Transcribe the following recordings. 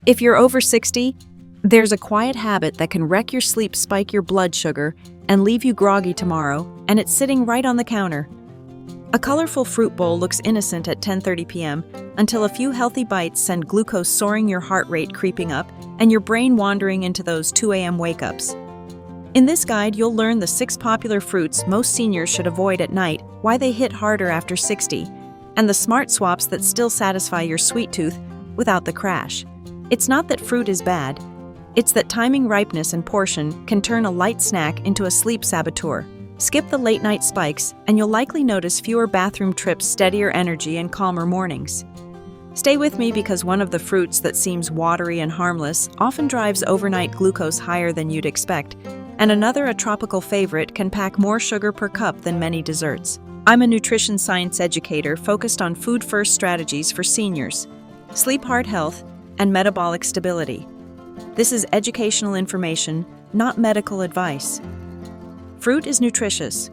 If you're over 60, there's a quiet habit that can wreck your sleep, spike your blood sugar, and leave you groggy tomorrow, and it's sitting right on the counter. A colorful fruit bowl looks innocent at 10:30 p.m. until a few healthy bites send glucose soaring, your heart rate creeping up, and your brain wandering into those 2 a.m. wake-ups. In this guide, you'll learn the 6 popular fruits most seniors should avoid at night, why they hit harder after 60, and the smart swaps that still satisfy your sweet tooth without the crash. It's not that fruit is bad, it's that timing, ripeness, and portion can turn a light snack into a sleep saboteur. Skip the late-night spikes, and you'll likely notice fewer bathroom trips, steadier energy, and calmer mornings. Stay with me, because one of the fruits that seems watery and harmless often drives overnight glucose higher than you'd expect, and another, a tropical favorite, can pack more sugar per cup than many desserts. I'm a nutrition science educator focused on food-first strategies for seniors, sleep, heart health, and metabolic stability. This is educational information, not medical advice. Fruit is nutritious.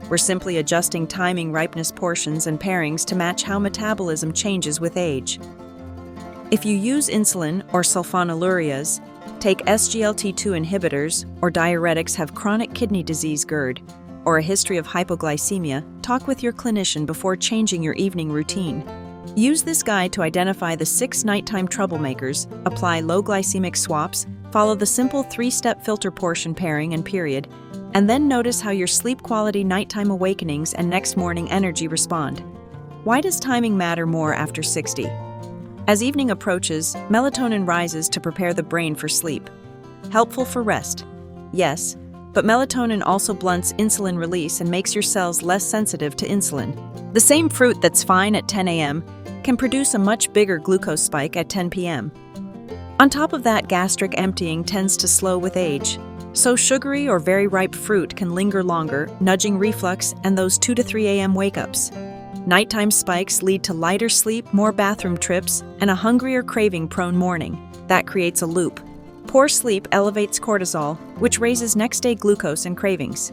We're simply adjusting timing, ripeness, portions, and pairings to match how metabolism changes with age. If you use insulin or sulfonylureas, take SGLT2 inhibitors, or diuretics, have chronic kidney disease GERD, or a history of hypoglycemia, talk with your clinician before changing your evening routine. Use this guide to identify the 6 nighttime troublemakers, apply low glycemic swaps, follow the simple 3-step filter, portion, pairing, and period, and then notice how your sleep quality, nighttime awakenings, and next morning energy respond. Why does timing matter more after 60? As evening approaches, melatonin rises to prepare the brain for sleep. Helpful for rest, yes, but melatonin also blunts insulin release and makes your cells less sensitive to insulin. The same fruit that's fine at 10 a.m. can produce a much bigger glucose spike at 10 p.m. On top of that, gastric emptying tends to slow with age, so sugary or very ripe fruit can linger longer, nudging reflux and those 2 to 3 a.m. wake-ups. Nighttime spikes lead to lighter sleep, more bathroom trips, and a hungrier, craving-prone morning. That creates a loop. Poor sleep elevates cortisol, which raises next-day glucose and cravings.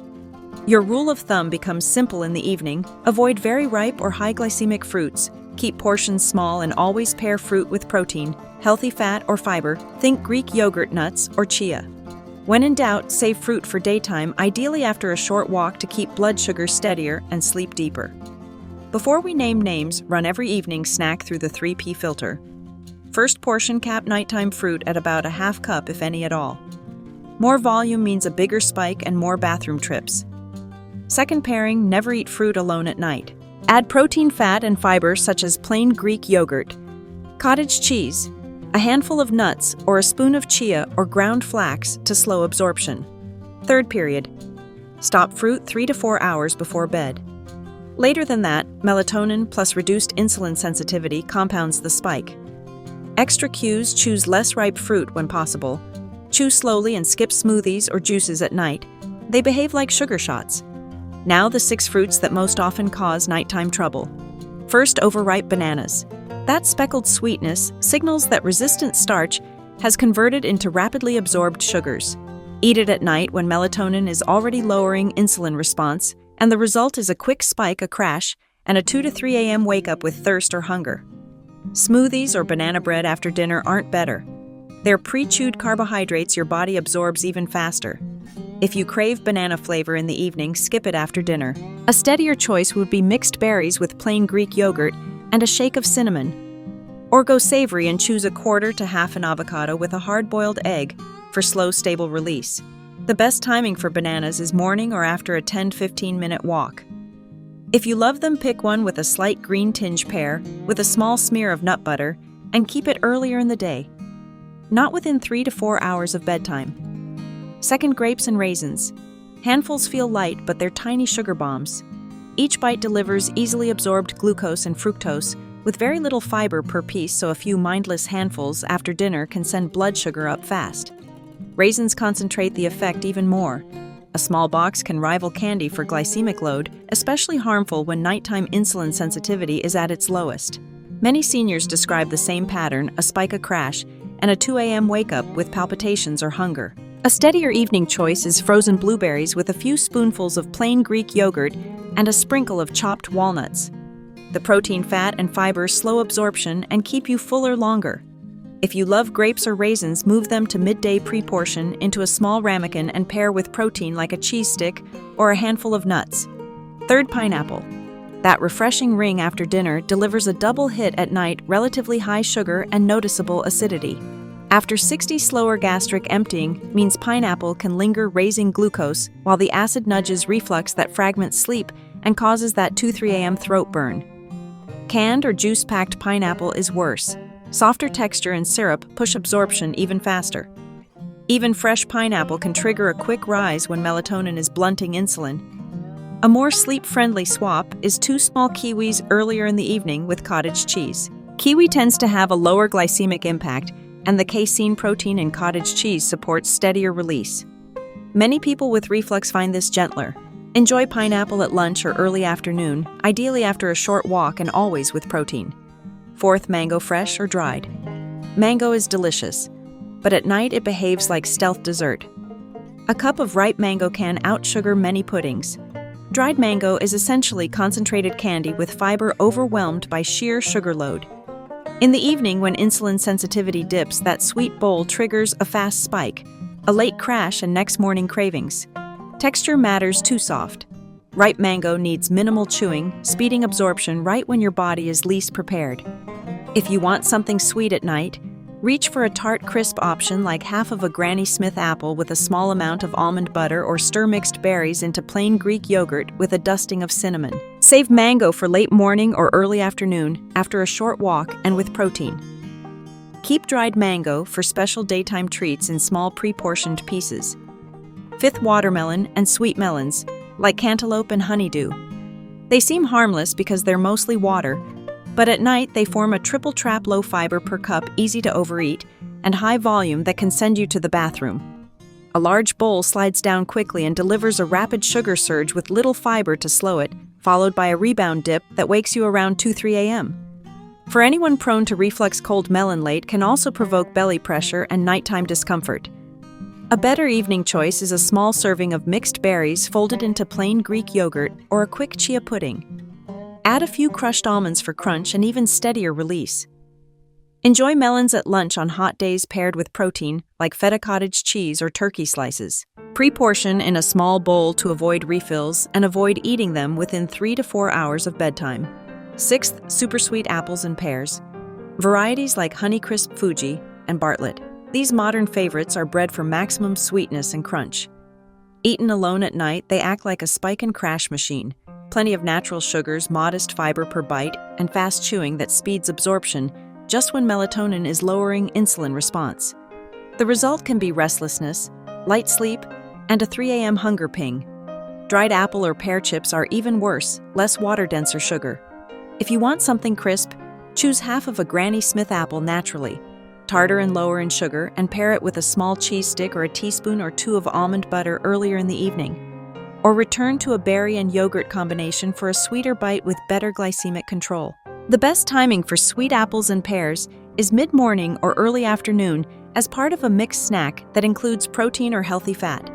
Your rule of thumb becomes simple in the evening: avoid very ripe or high glycemic fruits, keep portions small, and always pair fruit with protein, healthy fat, or fiber. Think Greek yogurt, nuts, or chia. When in doubt, save fruit for daytime, ideally after a short walk, to keep blood sugar steadier and sleep deeper. Before we name names, run every evening snack through the 3P filter. First portion, cap nighttime fruit at about a half cup, if any at all. More volume means a bigger spike and more bathroom trips. Second pairing, never eat fruit alone at night. Add protein, fat, and fiber such as plain Greek yogurt, cottage cheese, a handful of nuts, or a spoon of chia or ground flax to slow absorption. Third period, stop fruit 3 to 4 hours before bed. Later than that, melatonin plus reduced insulin sensitivity compounds the spike. Extra cues: choose less ripe fruit when possible. Chew slowly and skip smoothies or juices at night. They behave like sugar shots. Now the 6 fruits that most often cause nighttime trouble. First, overripe bananas. That speckled sweetness signals that resistant starch has converted into rapidly absorbed sugars. Eat it at night when melatonin is already lowering insulin response, and the result is a quick spike, a crash, and a 2 to 3 a.m. wake-up with thirst or hunger. Smoothies or banana bread after dinner aren't better. They're pre-chewed carbohydrates your body absorbs even faster. If you crave banana flavor in the evening, skip it after dinner. A steadier choice would be mixed berries with plain Greek yogurt and a shake of cinnamon. Or go savory and choose a quarter to half an avocado with a hard-boiled egg for slow, stable release. The best timing for bananas is morning or after a 10-15-minute walk. If you love them, pick one with a slight green tinge, pear with a small smear of nut butter, and keep it earlier in the day, not within 3 to 4 hours of bedtime. Second, grapes and raisins. Handfuls feel light, but they're tiny sugar bombs. Each bite delivers easily absorbed glucose and fructose with very little fiber per piece, so a few mindless handfuls after dinner can send blood sugar up fast. Raisins concentrate the effect even more. A small box can rival candy for glycemic load, especially harmful when nighttime insulin sensitivity is at its lowest. Many seniors describe the same pattern: a spike, a crash, and a 2 a.m. wake-up with palpitations or hunger. A steadier evening choice is frozen blueberries with a few spoonfuls of plain Greek yogurt and a sprinkle of chopped walnuts. The protein, fat, and fiber slow absorption and keep you fuller longer. If you love grapes or raisins, move them to midday pre-portion into a small ramekin and pair with protein like a cheese stick or a handful of nuts. Third, pineapple. That refreshing ring after dinner delivers a double hit at night, relatively high sugar and noticeable acidity. After 60 slower gastric emptying means pineapple can linger, raising glucose, while the acid nudges reflux that fragments sleep and causes that 2-3 a.m. throat burn. Canned or juice-packed pineapple is worse. Softer texture and syrup push absorption even faster. Even fresh pineapple can trigger a quick rise when melatonin is blunting insulin. A more sleep-friendly swap is 2 small kiwis earlier in the evening with cottage cheese. Kiwi tends to have a lower glycemic impact, and the casein protein in cottage cheese supports steadier release. Many people with reflux find this gentler. Enjoy pineapple at lunch or early afternoon, ideally after a short walk and always with protein. Fourth, mango, fresh or dried. Mango is delicious, but at night it behaves like stealth dessert. A cup of ripe mango can out-sugar many puddings. Dried mango is essentially concentrated candy with fiber overwhelmed by sheer sugar load. In the evening, when insulin sensitivity dips, that sweet bowl triggers a fast spike, a late crash, and next morning cravings. Texture matters too soft. Ripe mango needs minimal chewing, speeding absorption right when your body is least prepared. If you want something sweet at night, reach for a tart crisp option like half of a Granny Smith apple with a small amount of almond butter, or stir mixed berries into plain Greek yogurt with a dusting of cinnamon. Save mango for late morning or early afternoon after a short walk and with protein. Keep dried mango for special daytime treats in small pre-portioned pieces. Fifth, watermelon and sweet melons, like cantaloupe and honeydew. They seem harmless because they're mostly water, but at night they form a triple trap: low fiber per cup, easy to overeat, and high volume that can send you to the bathroom. A large bowl slides down quickly and delivers a rapid sugar surge with little fiber to slow it, followed by a rebound dip that wakes you around 2-3 a.m. For anyone prone to reflux, cold melon late can also provoke belly pressure and nighttime discomfort. A better evening choice is a small serving of mixed berries folded into plain Greek yogurt or a quick chia pudding. Add a few crushed almonds for crunch and even steadier release. Enjoy melons at lunch on hot days paired with protein like feta cottage cheese or turkey slices. Pre-portion in a small bowl to avoid refills and avoid eating them within 3 to 4 hours of bedtime. Sixth, super sweet apples and pears. Varieties like Honeycrisp, Fuji, and Bartlett. These modern favorites are bred for maximum sweetness and crunch. Eaten alone at night, they act like a spike and crash machine. Plenty of natural sugars, modest fiber per bite, and fast chewing that speeds absorption just when melatonin is lowering insulin response. The result can be restlessness, light sleep, and a 3 a.m. hunger ping. Dried apple or pear chips are even worse, less water-denser sugar. If you want something crisp, choose half of a Granny Smith apple naturally, tartar and lower in sugar, and pair it with a small cheese stick or a teaspoon or 2 of almond butter earlier in the evening. Or return to a berry and yogurt combination for a sweeter bite with better glycemic control. The best timing for sweet apples and pears is mid-morning or early afternoon as part of a mixed snack that includes protein or healthy fat.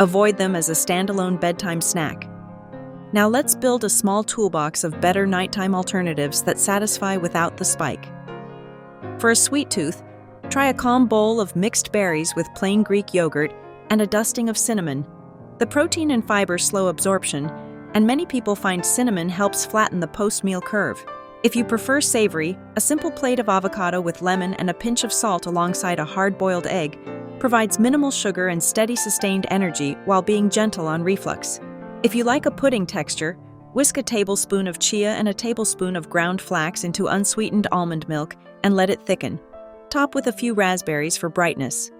Avoid them as a standalone bedtime snack. Now let's build a small toolbox of better nighttime alternatives that satisfy without the spike. For a sweet tooth, try a calm bowl of mixed berries with plain Greek yogurt and a dusting of cinnamon. The protein and fiber slow absorption, and many people find cinnamon helps flatten the post-meal curve. If you prefer savory, a simple plate of avocado with lemon and a pinch of salt alongside a hard-boiled egg provides minimal sugar and steady sustained energy while being gentle on reflux. If you like a pudding texture, whisk a tablespoon of chia and a tablespoon of ground flax into unsweetened almond milk and let it thicken. Top with a few raspberries for brightness.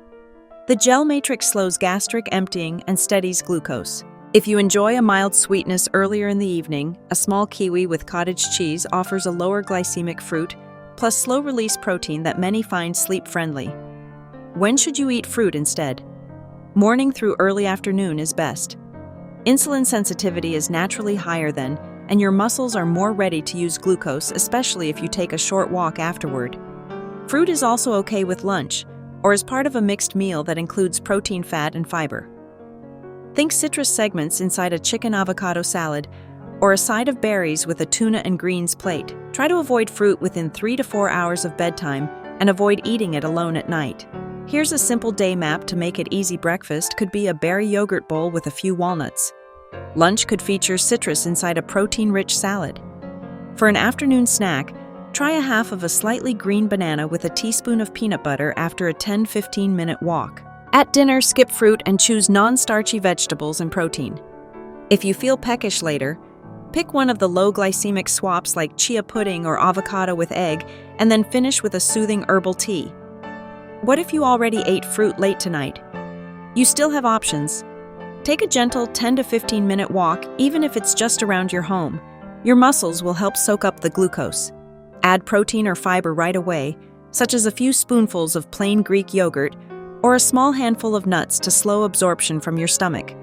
The gel matrix slows gastric emptying and steadies glucose. If you enjoy a mild sweetness earlier in the evening, a small kiwi with cottage cheese offers a lower glycemic fruit, plus slow-release protein that many find sleep-friendly. When should you eat fruit instead? Morning through early afternoon is best. Insulin sensitivity is naturally higher then, and your muscles are more ready to use glucose, especially if you take a short walk afterward. Fruit is also okay with lunch, or as part of a mixed meal that includes protein, fat, and fiber. Think citrus segments inside a chicken avocado salad, or a side of berries with a tuna and greens plate. Try to avoid fruit within 3 to 4 hours of bedtime and avoid eating it alone at night. Here's a simple day map to make it easy. Breakfast could be a berry yogurt bowl with a few walnuts. Lunch could feature citrus inside a protein-rich salad. For an afternoon snack, try a half of a slightly green banana with a teaspoon of peanut butter after a 10-15-minute walk. At dinner, skip fruit and choose non-starchy vegetables and protein. If you feel peckish later, pick one of the low glycemic swaps like chia pudding or avocado with egg, and then finish with a soothing herbal tea. What if you already ate fruit late tonight? You still have options. Take a gentle 10 to 15-minute walk, even if it's just around your home. Your muscles will help soak up the glucose. Add protein or fiber right away, such as a few spoonfuls of plain Greek yogurt or a small handful of nuts to slow absorption from your stomach.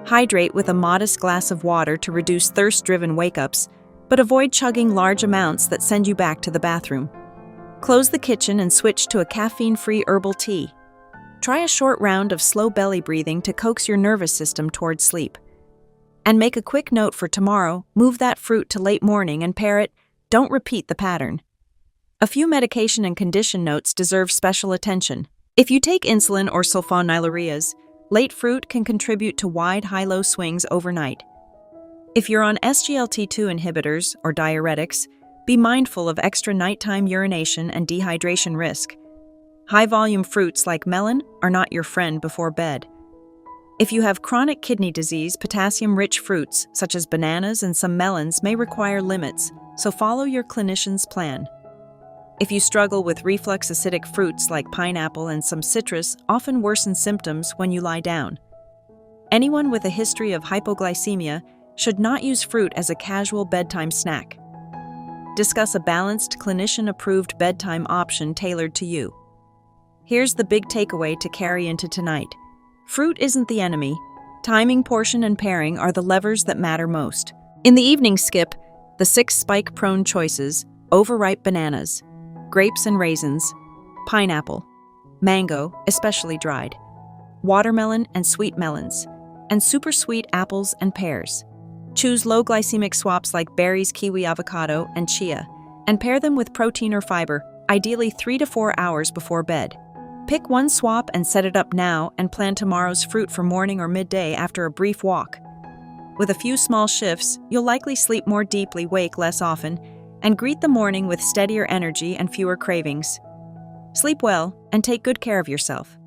Hydrate with a modest glass of water to reduce thirst-driven wake-ups, but avoid chugging large amounts that send you back to the bathroom. Close the kitchen and switch to a caffeine-free herbal tea. Try a short round of slow belly breathing to coax your nervous system towards sleep. And make a quick note for tomorrow, move that fruit to late morning and pair it, don't repeat the pattern. A few medication and condition notes deserve special attention. If you take insulin or sulfonylureas, late fruit can contribute to wide high-low swings overnight. If you're on SGLT2 inhibitors or diuretics, be mindful of extra nighttime urination and dehydration risk. High-volume fruits like melon are not your friend before bed. If you have chronic kidney disease, potassium-rich fruits such as bananas and some melons may require limits, so follow your clinician's plan. If you struggle with reflux acidic fruits like pineapple and some citrus often worsen symptoms when you lie down. Anyone with a history of hypoglycemia should not use fruit as a casual bedtime snack. Discuss a balanced, clinician-approved bedtime option tailored to you. Here's the big takeaway to carry into tonight. Fruit isn't the enemy. Timing, portion, and pairing are the levers that matter most. In the evening, skip the 6 spike-prone choices: overripe bananas, grapes and raisins, pineapple, mango, especially dried, watermelon and sweet melons, and super sweet apples and pears. Choose low glycemic swaps like berries, kiwi, avocado, and chia, and pair them with protein or fiber, ideally 3 to 4 hours before bed. Pick one swap and set it up now and plan tomorrow's fruit for morning or midday after a brief walk. With a few small shifts, you'll likely sleep more deeply, wake less often, and greet the morning with steadier energy and fewer cravings. Sleep well and take good care of yourself.